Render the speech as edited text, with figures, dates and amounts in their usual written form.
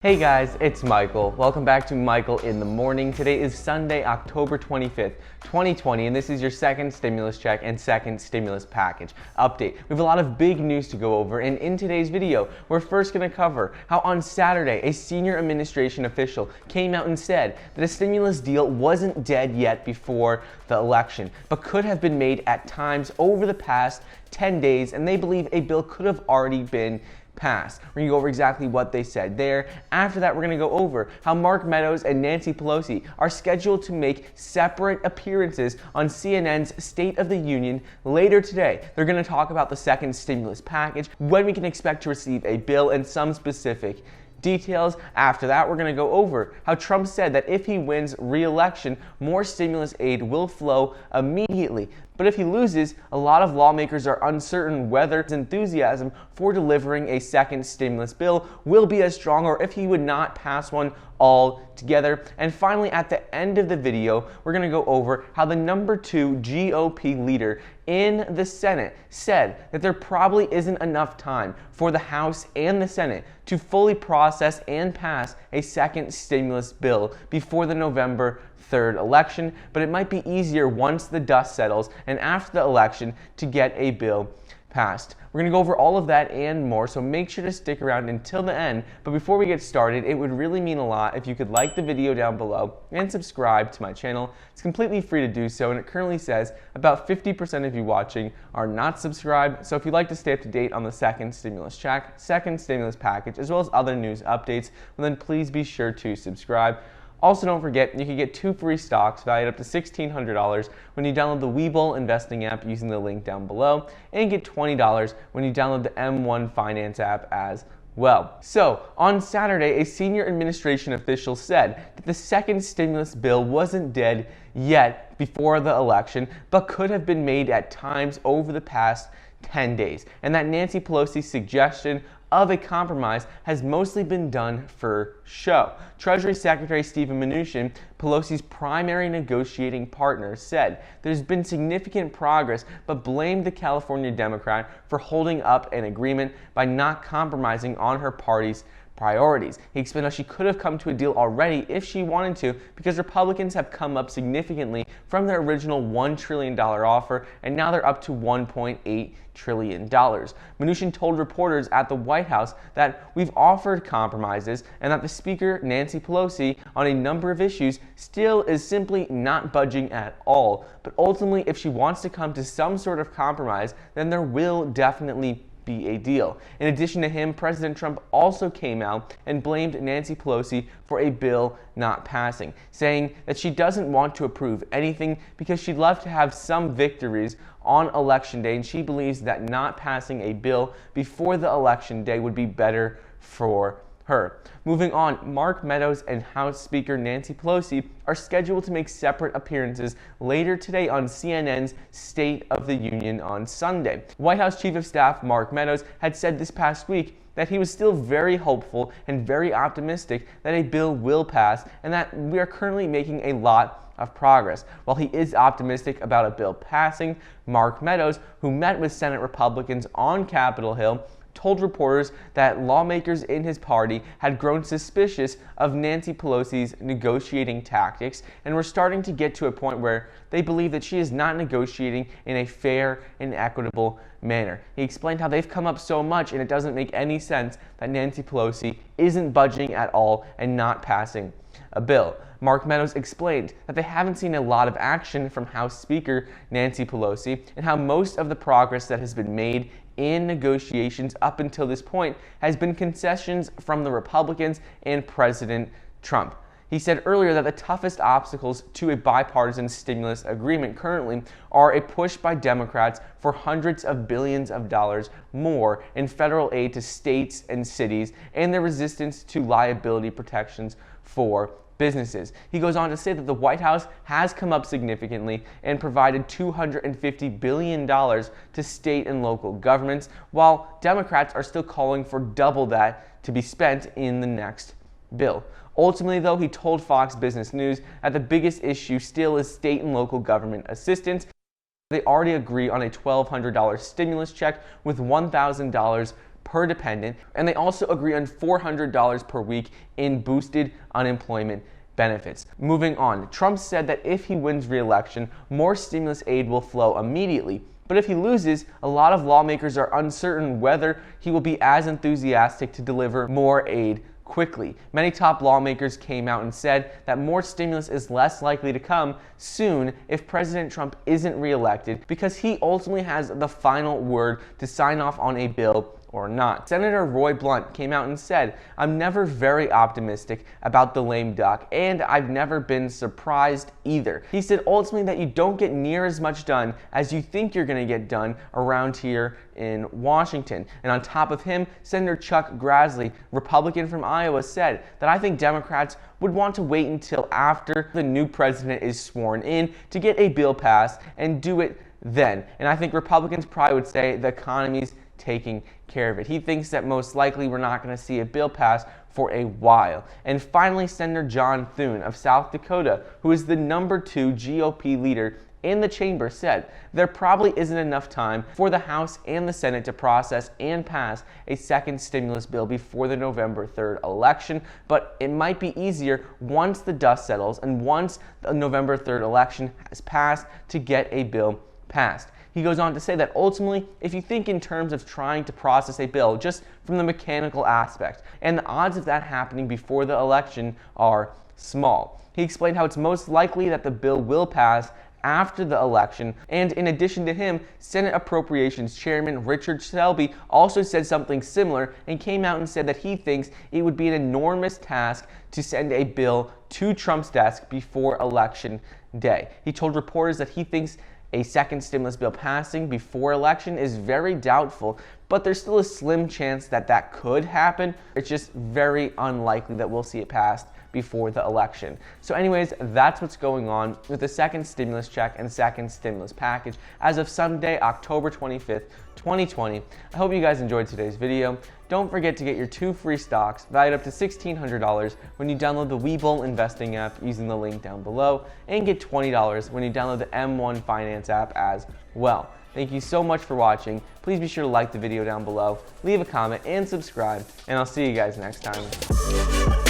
Hey guys, it's Michael. Welcome back to Michael in the Morning. Today is Sunday, October 25th, 2020, and this is your second stimulus check and second stimulus package update. We have a lot of big news to go over, and in today's video, we're first going to cover how on Saturday, a senior administration official came out and said that a stimulus deal wasn't dead yet before the election, but could have been made at times over the past 10 days, and they believe a bill could have already been passed. We're going to go over exactly what they said there. After that, we're going to go over how Mark Meadows and Nancy Pelosi are scheduled to make separate appearances on CNN's State of the Union later today. They're going to talk about the second stimulus package, when we can expect to receive a bill, and some specific details. After that, we're going to go over how Trump said that if he wins re-election, more stimulus aid will flow immediately. But if he loses, a lot of lawmakers are uncertain whether his enthusiasm for delivering a second stimulus bill will be as strong, or if he would not pass one altogether. And finally, at the end of the video, we're going to go over how the number 2 GOP leader in the Senate said that there probably isn't enough time for the House and the Senate to fully process and pass a second stimulus bill before the November 3rd election, but it might be easier once the dust settles and after the election to get a bill passed. We're going to go over all of that and more, so make sure to stick around until the end. But before we get started, it would really mean a lot if you could like the video down below and subscribe to my channel. It's completely free to do so, and it currently says about 50% of you watching are not subscribed. So if you'd like to stay up to date on the second stimulus check, second stimulus package, as well as other news updates, well then please be sure to subscribe. Also, don't forget, you can get 2 free stocks valued up to $1,600 when you download the Webull investing app using the link down below, and get $20 when you download the M1 Finance app as well. So, on Saturday, a senior administration official said that the second stimulus bill wasn't dead yet before the election, but could have been made at times over the past 10 days, and that Nancy Pelosi's suggestion of a compromise has mostly been done for show. Treasury Secretary Steven Mnuchin, Pelosi's primary negotiating partner, said there's been significant progress, but blamed the California Democrat for holding up an agreement by not compromising on her party's priorities. He explained how she could have come to a deal already if she wanted to, because Republicans have come up significantly from their original $1 trillion offer, and now they're up to $1.8 trillion. Mnuchin told reporters at the White House that we've offered compromises and that the Speaker, Nancy Pelosi, on a number of issues still is simply not budging at all. But ultimately, if she wants to come to some sort of compromise, then there will definitely be a deal. In addition to him, President Trump also came out and blamed Nancy Pelosi for a bill not passing, saying that she doesn't want to approve anything because she'd love to have some victories on election day, and she believes that not passing a bill before the election day would be better for her. Moving on, Mark Meadows and House Speaker Nancy Pelosi are scheduled to make separate appearances later today on CNN's State of the Union on Sunday. White House Chief of Staff Mark Meadows had said this past week that he was still very hopeful and very optimistic that a bill will pass, and that we are currently making a lot of progress. While he is optimistic about a bill passing, Mark Meadows, who met with Senate Republicans on Capitol Hill, told reporters that lawmakers in his party had grown suspicious of Nancy Pelosi's negotiating tactics and were starting to get to a point where they believe that she is not negotiating in a fair and equitable manner. He explained how they've come up so much and it doesn't make any sense that Nancy Pelosi isn't budging at all and not passing a bill. Mark Meadows explained that they haven't seen a lot of action from House Speaker Nancy Pelosi, and how most of the progress that has been made in negotiations up until this point has been concessions from the Republicans and President Trump. He said earlier that the toughest obstacles to a bipartisan stimulus agreement currently are a push by Democrats for hundreds of billions of dollars more in federal aid to states and cities, and their resistance to liability protections for businesses. He goes on to say that the White House has come up significantly and provided $250 billion to state and local governments, while Democrats are still calling for double that to be spent in the next bill. Ultimately, though, he told Fox Business News that the biggest issue still is state and local government assistance. They already agree on a $1,200 stimulus check with $1,000 per dependent, and they also agree on $400 per week in boosted unemployment benefits. Moving on, Trump said that if he wins re-election, more stimulus aid will flow immediately. But if he loses, a lot of lawmakers are uncertain whether he will be as enthusiastic to deliver more aid quickly. Many top lawmakers came out and said that more stimulus is less likely to come soon if President Trump isn't reelected, because he ultimately has the final word to sign off on a bill or not. Senator Roy Blunt came out and said, "I'm never very optimistic about the lame duck, and I've never been surprised either." He said ultimately that you don't get near as much done as you think you're going to get done around here in Washington. And on top of him, Senator Chuck Grassley, Republican from Iowa, said that I think Democrats would want to wait until after the new president is sworn in to get a bill passed and do it then. And I think Republicans probably would say the economy's taking care of it. He thinks that most likely we're not going to see a bill pass for a while. And finally, Senator John Thune of South Dakota, who is the #2 GOP leader in the chamber, said there probably isn't enough time for the House and the Senate to process and pass a second stimulus bill before the November 3rd election, but it might be easier once the dust settles and once the November 3rd election has passed to get a bill passed. He goes on to say that ultimately, if you think in terms of trying to process a bill just from the mechanical aspect, and the odds of that happening before the election are small. He explained how it's most likely that the bill will pass after the election, and in addition to him, Senate Appropriations Chairman Richard Shelby also said something similar and came out and said that he thinks it would be an enormous task to send a bill to Trump's desk before Election Day. He told reporters that he thinks a second stimulus bill passing before election is very doubtful, but there's still a slim chance that that could happen. It's just very unlikely that we'll see it passed before the election. So anyways, that's what's going on with the second stimulus check and second stimulus package as of Sunday, October 25th, 2020. I hope you guys enjoyed today's video. Don't forget to get your 2 free stocks valued up to $1,600 when you download the Webull investing app using the link down below, and get $20 when you download the M1 Finance app as well. Thank you so much for watching. Please be sure to like the video down below, leave a comment, and subscribe, and I'll see you guys next time.